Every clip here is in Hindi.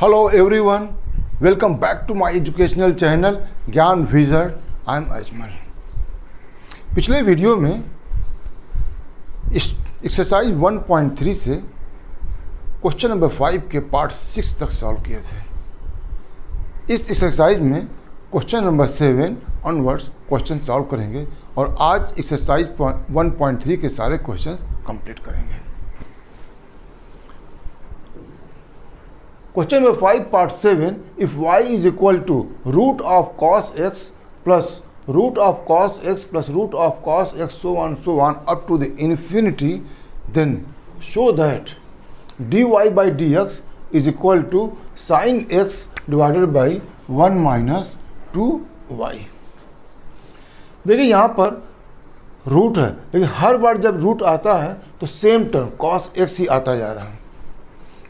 Hello everyone, welcome back to my educational channel ज्ञान विजर्ड। I am Ajmal. पिछले वीडियो में एक्सरसाइज 1.3 से क्वेश्चन नंबर 5 के पार्ट 6 तक सॉल्व किए थे। इस एक्सरसाइज में question number 7 onwards question solve करेंगे और आज एक्सरसाइज 1.3 के सारे क्वेश्चन कंप्लीट करेंगे। Question number 5 part 7, if y is equal to root of cos x plus root of cos x plus root of cos x so on up to the infinity, then show that dy by dx is equal to sin x divided by 1 minus 2y। देखिए यहाँ पर रूट है, लेकिन हर बार जब रूट आता है तो सेम टर्म cos x ही आता जा रहा है।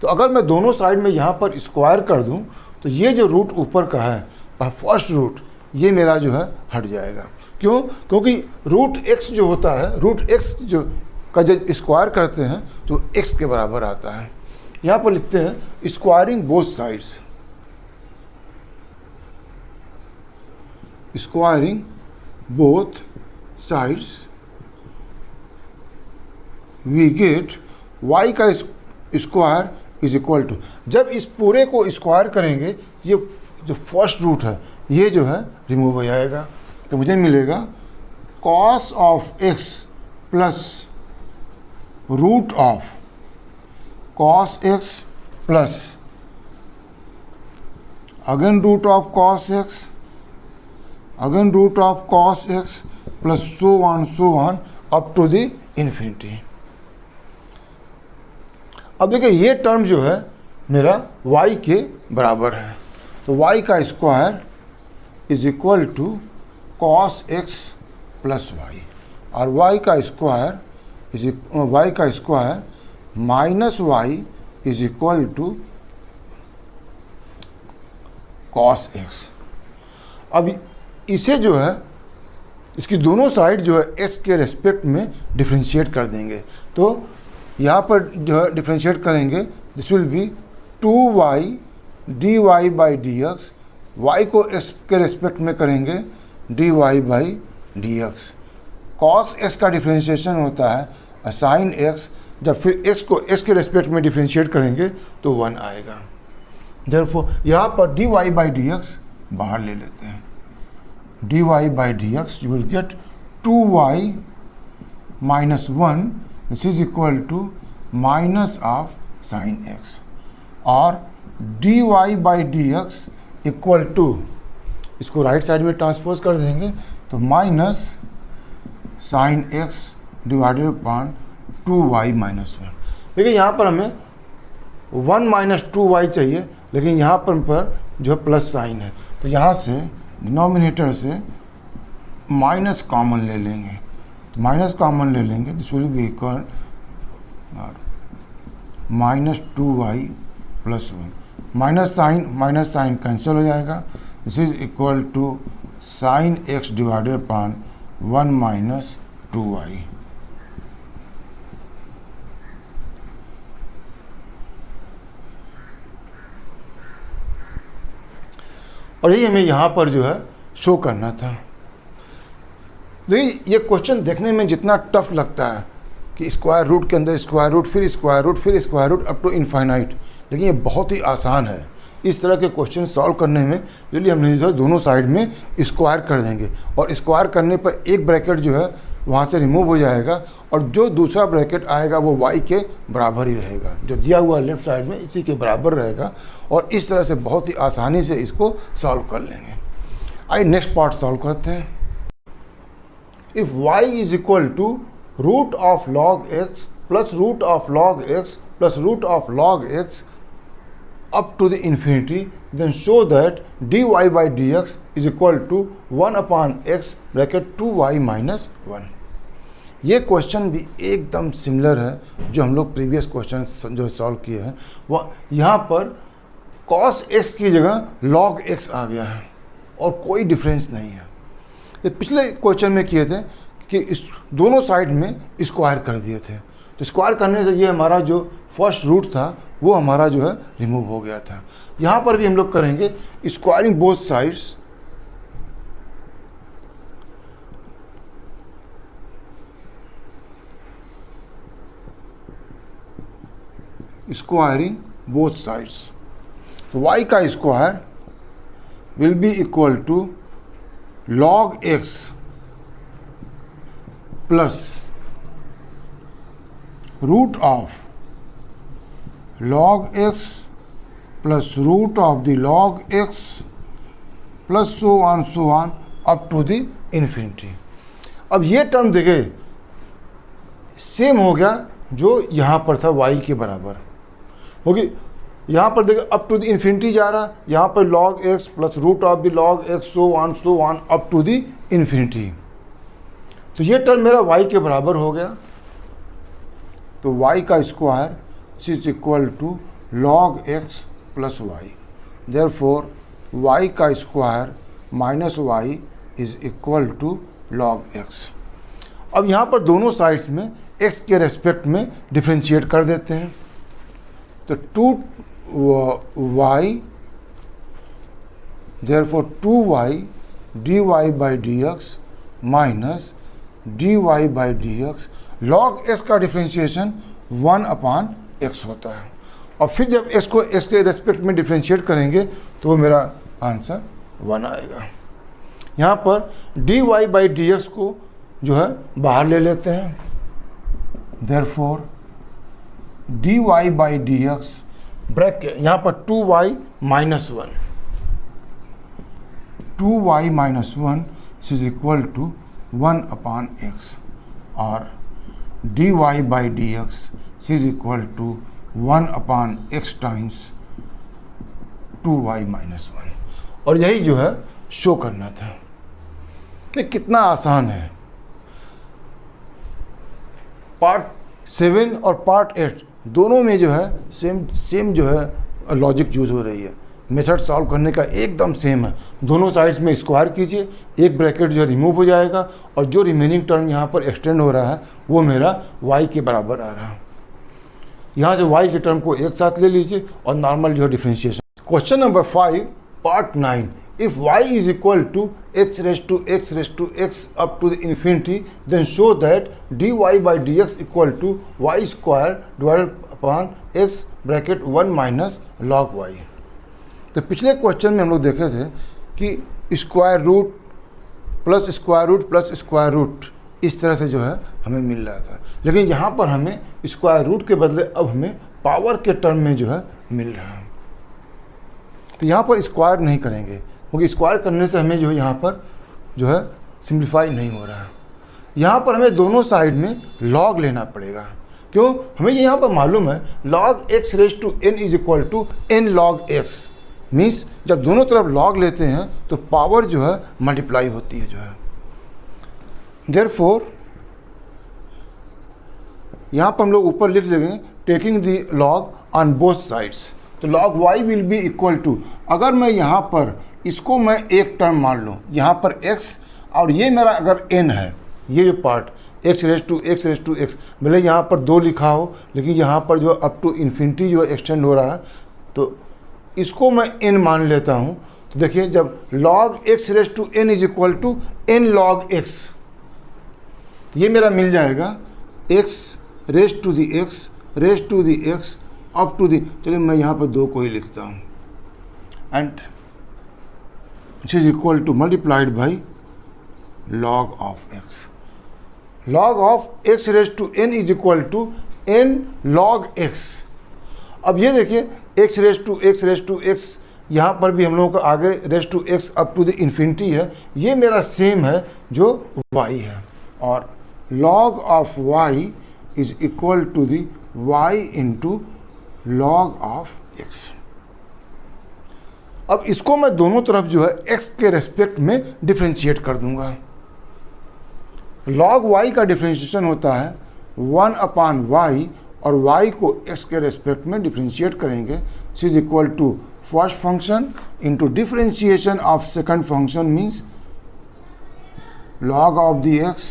तो अगर मैं दोनों साइड में यहाँ पर स्क्वायर कर दूँ तो ये जो रूट ऊपर का है फर्स्ट रूट ये मेरा जो है हट जाएगा। क्यों? क्योंकि रूट एक्स जो होता है, रूट एक्स जो का जब स्क्वायर करते हैं तो एक्स के बराबर आता है। यहाँ पर लिखते हैं squaring both sides, squaring both sides we get y का स्क्वायर इज इक्वल टू, जब इस पूरे को स्क्वायर करेंगे ये जो फर्स्ट रूट है ये जो है रिमूव हो जाएगा, तो मुझे मिलेगा cos of x plus root of cos x plus again root of cos x again root of cos x plus so on up to the infinity. अब देखिए ये टर्म जो है मेरा y के बराबर है, तो y का square is equal to cos x plus y और y का square minus y is equal to cos x। अब इसे जो है इसकी दोनों साइड जो है x के रेस्पेक्ट में डिफ्रेंशिएट कर देंगे, तो यहाँ पर जो है डिफ्रेंशिएट करेंगे, this will be 2y dy by d x, y को x के रेस्पेक्ट में करेंगे dy by d x. Cos x का डिफ्रेंशिएशन होता है साइन x, जब फिर x को x के रेस्पेक्ट में डिफ्रेंशिएट करेंगे तो 1 आएगा। देयरफॉर यहाँ पर dy बाई डी एक्स बाहर ले लेते हैं, dy by d x you will get 2y minus 1 this is equal to minus of sine x और dy by d x equal to, इसको राइट साइड में ट्रांसपोज कर देंगे तो minus sine x divided upon 2y minus 1। देखिए यहाँ पर हमें 1 माइनस 2y चाहिए, लेकिन यहाँ पर जो है प्लस साइन है, तो यहाँ से डिनोमिनेटर से माइनस कॉमन ले लेंगे, तो माइनस कॉमन ले लेंगे, this will be equal minus 2y plus 1, minus sine cancel हो जाएगा, this is equal to sine x divided upon 1 minus 2y। और यही हमें यहाँ पर जो है शो करना था। देखिए ये क्वेश्चन देखने में जितना टफ लगता है कि स्क्वायर रूट के अंदर स्क्वायर रूट फिर स्क्वायर रूट फिर square root up to infinite, लेकिन ये बहुत ही आसान है। इस तरह के क्वेश्चन सॉल्व करने में यदि हमने जो है दोनों साइड में स्क्वायर कर देंगे और स्क्वायर करने पर एक ब्रैकेट जो है वहाँ से रिमूव हो जाएगा और जो दूसरा ब्रैकेट आएगा वो y के बराबर ही रहेगा, जो दिया हुआ लेफ्ट साइड में इसी के बराबर रहेगा और इस तरह से बहुत ही आसानी से इसको सॉल्व कर लेंगे। आइए नेक्स्ट पार्ट सॉल्व करते हैं। If y is equal to root of log x plus root of log x plus root of log x up to the infinity, then show that dy by dx is equal to 1 upon x bracket 2y minus 1। ये क्वेश्चन भी एकदम सिमिलर है जो हम लोग प्रीवियस क्वेश्चन जो सॉल्व किए हैं, वह यहाँ पर cos x की जगह log x आ गया है और कोई डिफरेंस नहीं है। ये पिछले क्वेश्चन में किए थे कि इस दोनों साइड में स्क्वायर कर दिए थे, तो स्क्वायर करने से ये हमारा जो फर्स्ट रूट था वो हमारा जो है रिमूव हो गया था। यहाँ पर भी हम लोग करेंगे squaring both sides, squaring both sides. तो y का square will be equal to log x plus root of log x plus root of the log x plus so on up to the infinity. अब ये टर्म देखिए सेम हो गया जो यहाँ पर था y के बराबर होगी। यहाँ पर देखिए अप टू द इन्फिनिटी जा रहा, यहाँ पर log x plus root of the log x so on up to the infinity. तो ये टर्म मेरा y के बराबर हो गया। तो y का square is equal to log x plus y. Therefore y का square minus y is equal to log x। अब यहाँ पर दोनों साइड्स में x के रेस्पेक्ट में डिफ्रेंशिएट कर देते हैं। तो 2y therefore 2y dy by dx minus dy by dx log x का डिफ्रेंशिएशन 1/x होता है। और फिर जब x को x के रेस्पेक्ट में डिफ्रेंशिएट करेंगे तो मेरा आंसर 1 आएगा। यहाँ पर dy बाई dx को जो है बाहर ले लेते हैं। Therefore dy by dx bracket यहाँ पर 2y minus 1 is equal to 1/x और dy by dx is equal to 1/x times 2y minus 1। और यही जो है शो करना था। ये कितना आसान है। पार्ट 7 और पार्ट 8 दोनों में जो है सेम जो है लॉजिक यूज हो रही है। मेथड सॉल्व करने का एकदम सेम है। दोनों साइड्स में स्क्वायर कीजिए, एक ब्रैकेट जो है रिमूव हो जाएगा और जो रिमेनिंग टर्म यहाँ पर एक्सटेंड हो रहा है वो मेरा y के बराबर आ रहा है। यहाँ से y के टर्म को एक साथ ले लीजिए और नॉर्मल जो है differentiation. Question number 5 part 9, if y is equal to x raised to x up to the infinity, then show that dy by dx equal to y square divided upon x bracket 1 minus log y। तो पिछले क्वेश्चन में हम लोग देखे थे कि square root plus square root plus square root इस तरह से जो है हमें मिल रहा था, लेकिन यहाँ पर हमें स्क्वायर रूट के बदले अब हमें पावर के टर्म में जो है मिल रहा है। तो यहाँ पर स्क्वायर नहीं करेंगे क्योंकि स्क्वायर करने से हमें जो है यहाँ पर जो है सिंप्लीफाई नहीं हो रहा है। यहाँ पर हमें दोनों साइड में लॉग लेना पड़ेगा। क्यों? हमें यहाँ पर मालूम है log x raise to n is equal to n log x। Means जब दोनों तरफ लॉग लेते हैं तो पावर जो है मल्टीप्लाई होती है जो है। देयरफॉर यहाँ पर हम लोग ऊपर लिख देंगे taking the log on both sides. तो log y will be equal to, अगर मैं यहाँ पर इसको मैं एक टर्म मान लूँ, यहाँ पर x और ये मेरा अगर n है, ये जो part x raise to x भले यहाँ पर 2 लिखा हो लेकिन यहाँ पर जो अप टू इन्फिनिटी जो एक्सटेंड हो रहा है, तो इसको मैं n मान लेता हूँ। तो देखिए जब log x raise to n is equal to n log x, ये मेरा मिल जाएगा x raise to the x up to the, चलिए मैं यहाँ पर 2 को ही लिखता हूँ, and it is equal to multiplied by log of x। log of x raise to n is equal to n log x। अब ये देखिए x रेज टू x यहाँ पर भी हम लोगों का आगे raise to x up to the infinity है, ये मेरा सेम है जो y है। और log of y is equal to the y into log of x। अब इसको मैं दोनों तरफ जो है x के रेस्पेक्ट में डिफ्रेंशिएट कर दूंगा। log y का डिफ्रेंशिएशन होता है 1/y और y को x के रेस्पेक्ट में डिफ्रेंशिएट करेंगे, it is equal to first function into differentiation of second function means log of the x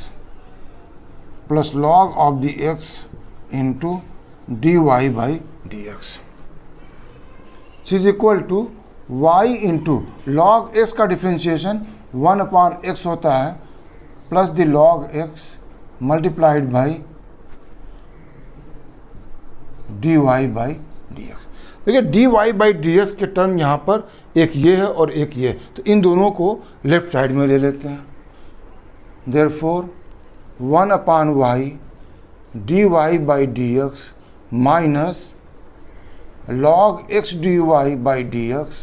plus log of the x into dy by d x is equal to y into log x का डिफ्रेंशिएशन 1/x होता है plus the log x multiplied by dy by d x. देखिए dy बाई डी एक्स के टर्म यहाँ पर एक ये है और एक ये, तो इन दोनों को लेफ्ट साइड में ले लेते हैं। Therefore 1/y dy by d x minus log x dy by d x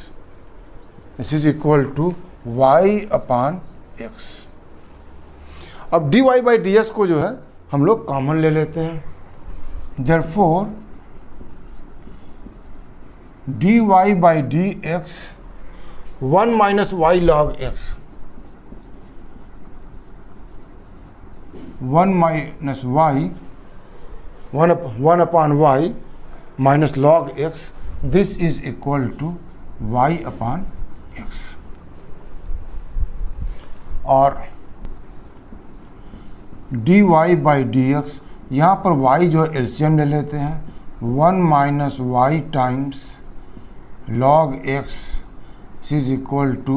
this is equal to y/x। अब dy बाई डी एक्स को जो है हम लोग कॉमन ले लेते हैं। Therefore dy by d x 1 minus y log x 1 minus y 1/y minus log x this is equal to y/x। और dy बाई डी एक्स, यहाँ पर y जो है एलसीएम ले लेते हैं 1 minus y times log x is equal to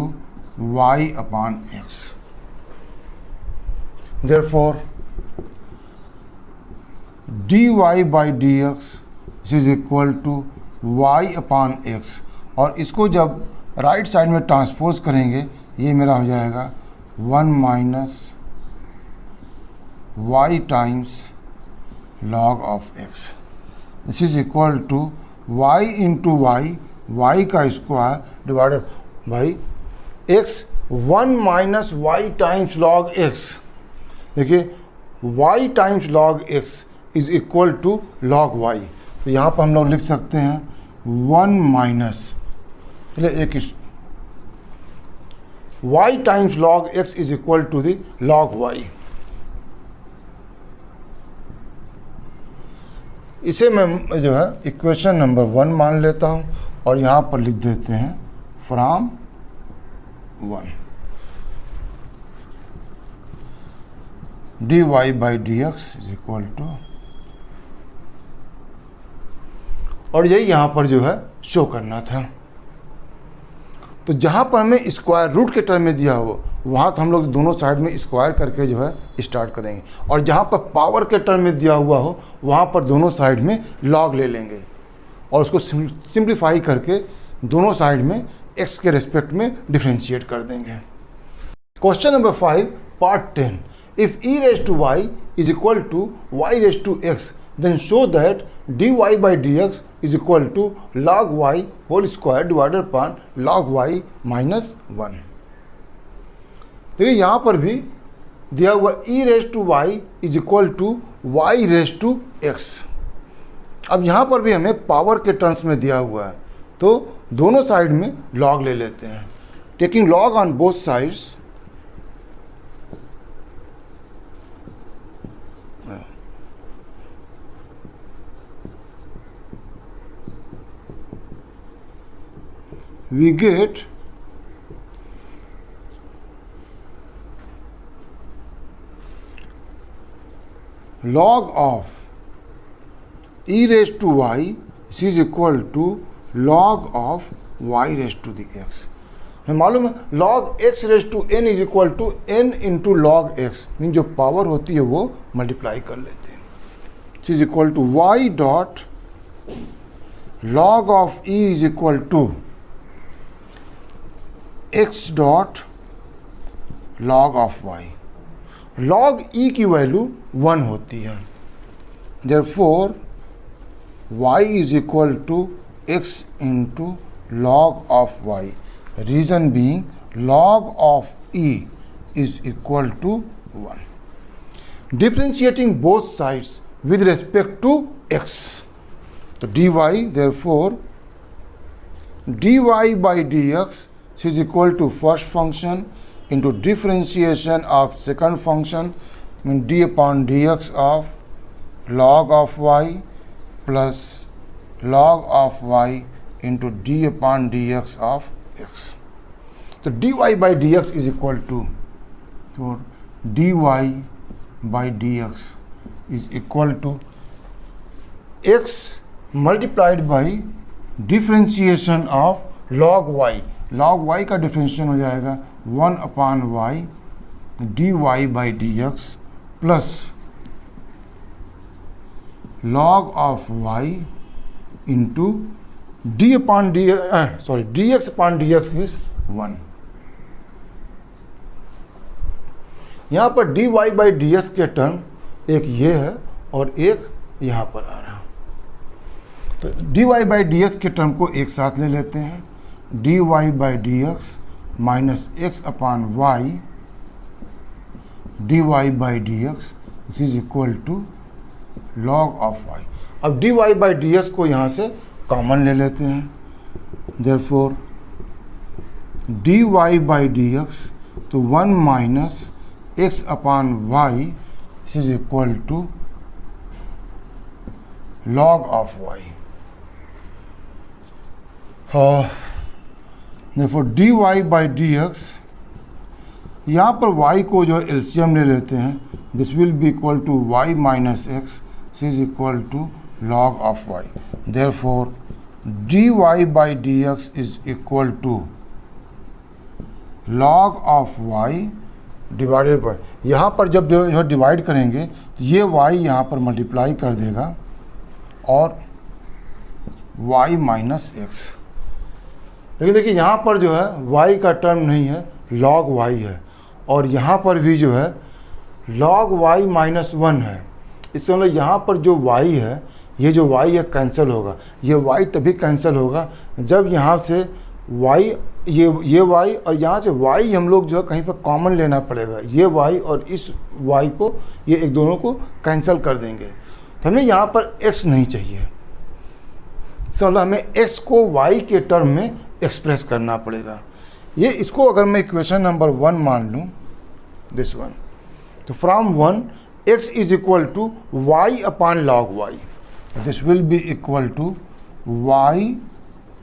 y/x। Therefore dy by d x is equal to y/x, और इसको जब राइट साइड में ट्रांसपोज करेंगे ये मेरा हो जाएगा 1 minus y times log of x this is equal to y into y, y का square divided by x 1 minus y times log x। देखिए y times log x is equal to log y, तो यहाँ पर हम लोग लिख सकते हैं 1 माइनस, चलिए एक y times log x is equal to the log y। इसे मैं जो है इक्वेशन नंबर 1 मान लेता हूँ और यहाँ पर लिख देते हैं from 1 dy by d x is equal to, और यही यहाँ पर जो है शो करना था। तो जहाँ पर हमें स्क्वायर रूट के टर्म में दिया हो वहाँ तो हम लोग दोनों साइड में स्क्वायर करके जो है स्टार्ट करेंगे, और जहाँ पर पावर के टर्म में दिया हुआ हो वहाँ पर दोनों साइड में लॉग ले लेंगे और उसको सिंप्लीफाई करके दोनों साइड में x के रेस्पेक्ट में डिफ्रेंशिएट कर देंगे। Question number 5 part 10, if e raise to y is equal to y raise to x then show that dy by dx is equal to log y whole square divided upon log y minus 1। देखिए यहाँ पर भी दिया हुआ e raise to y is equal to y raise to x। अब यहाँ पर भी हमें पावर के टर्म्स में दिया हुआ है, तो दोनों साइड में log ले लेते हैं। Taking log on both sides, we get log of e raised to y is equal to log of y raised to the x। हमें मालूम है log x raised to n is equal to n into log x, mean जो पावर होती है वो मल्टीप्लाई कर लेते हैं। Is equal to y dot log of e is equal to x dot log of y। log e की वैल्यू 1 होती है, therefore y is equal to x into log of y, reason being log of e is equal to 1। Differentiating both sides with respect to x, तो dy therefore dy by d x is equal to first function into differentiation of second function, mean d upon dx of log of y plus log of y into d upon dx of x। तो dy by dx is equal to, so dy by dx is equal to x multiplied by differentiation of log y। log y का डिफ्रेंशिएशन हो जाएगा 1/y dy by dx plus log of y into dx upon dx is 1। यहाँ पर dy बाई ds के टर्म एक ये है और एक यहाँ पर आ रहा। तो dy बाई ds के टर्म को एक साथ ले लेते हैं, dy by dx minus x upon y dy by dx this is equal to log of y। अब dy बाई ds को यहाँ से कॉमन ले लेते हैं, देयरफॉर dy बाई dx तो 1 minus x upon y this is equal to log of y। therefore dy by dx, यहाँ पर y को जो है एलसीएम ले लेते हैं, this will be equal to y minus x is equal to log of y। therefore dy by dx is equal to log of y divided by, यहाँ पर जब जो डिवाइड करेंगे तो ये y यहाँ पर मल्टीप्लाई कर देगा और y माइनस एक्स। लेकिन देखिए यहाँ पर जो है y का टर्म नहीं है, log y है, और यहाँ पर भी जो है log y माइनस 1 है। इससे मतलब यहाँ पर जो y है, ये जो y है कैंसिल होगा। ये y तभी कैंसिल होगा जब यहाँ से y ये y और यहाँ से y हम लोग जो है कहीं पर कॉमन लेना पड़ेगा। ये y और इस y को, ये एक दोनों को कैंसिल कर देंगे। तो हमें यहाँ पर x नहीं चाहिए, तो मतलब हमें x को y के टर्म में एक्सप्रेस करना पड़ेगा। ये इसको अगर मैं इक्वेशन नंबर 1 मान लूँ, दिस वन, तो from 1 x is equal to y upon log y, this will be equal to y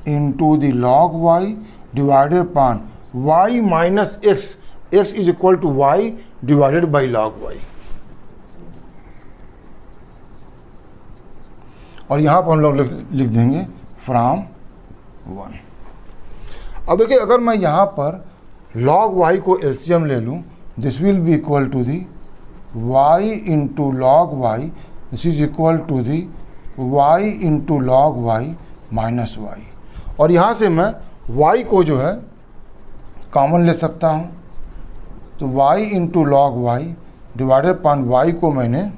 into the log y divided upon y minus x, x is equal to y divided by log y। और यहाँ पर हम लोग लिख देंगे फ्रॉम 1। अब देखिए अगर मैं यहाँ पर log y को एलसीएम ले लूँ, this will be equal to the y into log y, this is equal to the y into log y minus y। और यहाँ से मैं y को जो है कॉमन ले सकता हूँ, तो y into log y divided upon y को मैंने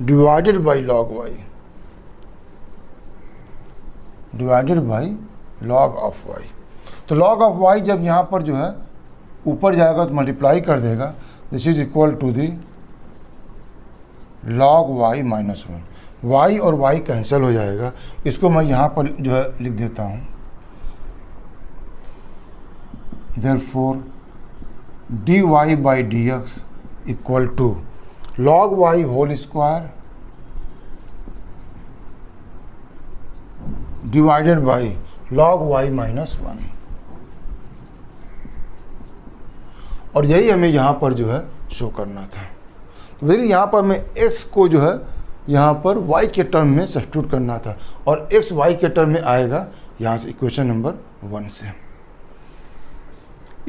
divided by log y, divided by log of y। तो log ऑफ y जब यहाँ पर जो है ऊपर जाएगा तो मल्टीप्लाई कर देगा, this is equal to the log y minus 1। y और y कैंसिल हो जाएगा, इसको मैं यहाँ पर जो है लिख देता हूँ, therefore dy by dx equal to log y whole square divided by log y minus 1। और यही हमें यहाँ पर जो है शो करना था। तो देखिए यहाँ पर हमें x को जो है यहाँ पर y के टर्म में सब्स्टिट्यूट करना था, और x y के टर्म में आएगा यहाँ से इक्वेशन नंबर 1 से।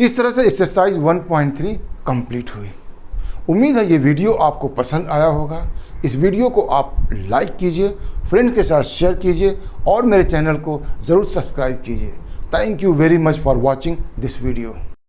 इस तरह से एक्सरसाइज 1.3 कंप्लीट हुई। उम्मीद है ये वीडियो आपको पसंद आया होगा। इस वीडियो को आप लाइक कीजिए, फ्रेंड्स के साथ शेयर कीजिए और मेरे चैनल को ज़रूर सब्सक्राइब कीजिए। Thank you very much for watching this video.